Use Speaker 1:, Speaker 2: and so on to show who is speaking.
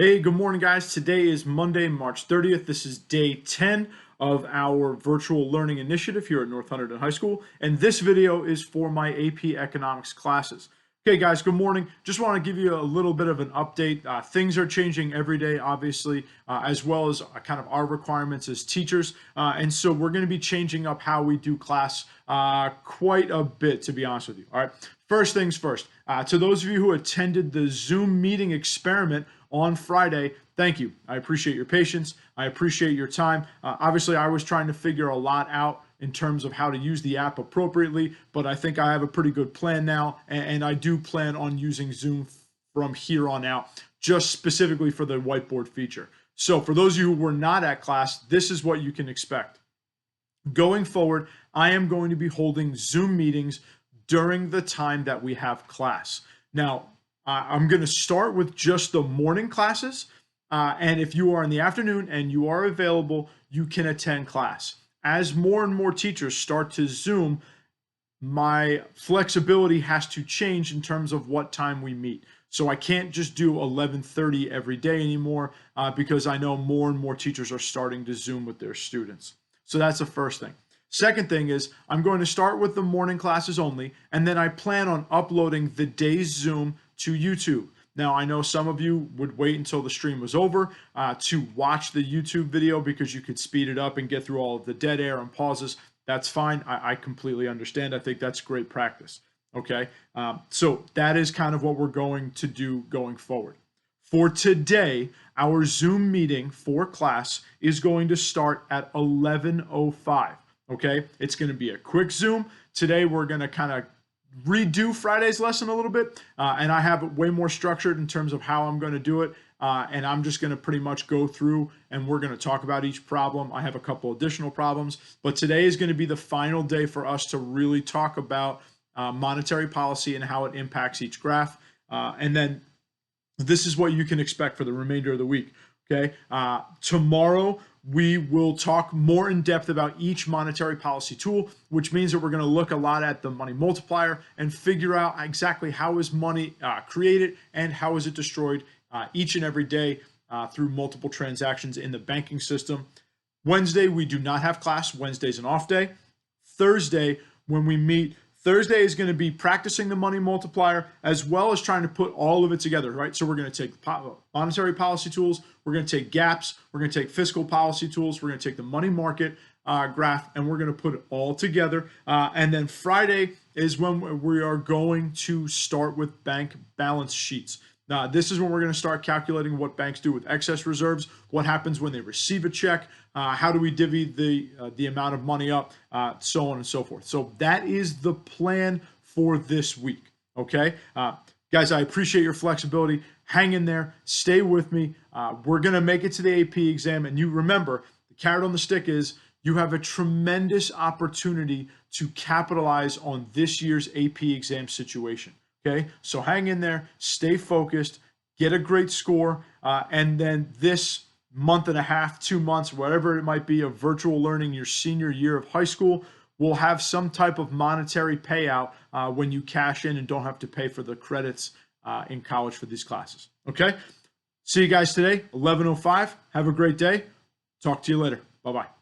Speaker 1: Hey, good morning, guys. Today is Monday, March 30th. This is day 10 of our virtual learning initiative here at North Hunterdon High School. And this video is for my AP Economics classes. Okay, guys, good morning. Just want to give you a little bit of an update. Things are changing every day, obviously, as well as kind of our requirements as teachers. And so we're going to be changing up how we do class quite a bit, to be honest with you. All right, first things first. To those of you who attended the Zoom meeting experiment on Friday, thank you. I appreciate your patience. I appreciate your time. Obviously, I was trying to figure a lot out in terms of how to use the app appropriately, but I think I have a pretty good plan now, and I do plan on using Zoom from here on out, just specifically for the whiteboard feature. So for those of you who were not at class, this is what you can expect. Going forward, I am going to be holding Zoom meetings during the time that we have class. Now, I'm going to start with just the morning classes, and if you are in the afternoon and you are available, you can attend class. As more and more teachers start to Zoom, my flexibility has to change in terms of what time we meet. So I can't just do 11:30 every day anymore because I know more and more teachers are starting to Zoom with their students. So that's the first thing. Second thing is I'm going to start with the morning classes only, and then I plan on uploading the day's Zoom to YouTube. Now, I know some of you would wait until the stream was over to watch the YouTube video because you could speed it up and get through all of the dead air and pauses. That's fine. I completely understand. I think that's great practice. Okay, so that is kind of what we're going to do going forward. For today, our Zoom meeting for class is going to start at 11:05. Okay, it's going to be a quick Zoom. Today, we're going to kind of redo Friday's lesson a little bit, and I have it way more structured in terms of how I'm going to do it, and I'm just going to pretty much go through and we're going to talk about each problem. I have a couple additional problems, but today is going to be the final day for us to really talk about monetary policy and how it impacts each graph, and then this is what you can expect for the remainder of the week. Okay, tomorrow we will talk more in depth about each monetary policy tool, which means that we're going to look a lot at the money multiplier and figure out exactly how is money created and how is it destroyed each and every day through multiple transactions in the banking system. Wednesday, we do not have class. Wednesday's an off day. Thursday, when we meet, Thursday is going to be practicing the money multiplier as well as trying to put all of it together, right? So we're going to take monetary policy tools, we're going to take gaps, we're going to take fiscal policy tools, we're going to take the money market graph, and we're going to put it all together. And then Friday is when we are going to start with bank balance sheets. Now, this is when we're going to start calculating what banks do with excess reserves, what happens when they receive a check, how do we divvy the amount of money up, so on and so forth. So that is the plan for this week, okay? Guys, I appreciate your flexibility. Hang in there. Stay with me. We're going to make it to the AP exam, and you remember, the carrot on the stick is you have a tremendous opportunity to capitalize on this year's AP exam situation. Okay, so hang in there, stay focused, get a great score, and then this month and a half, 2 months, whatever it might be, of virtual learning your senior year of high school will have some type of monetary payout when you cash in and don't have to pay for the credits in college for these classes. Okay, see you guys today, 11:05. Have a great day. Talk to you later. Bye-bye.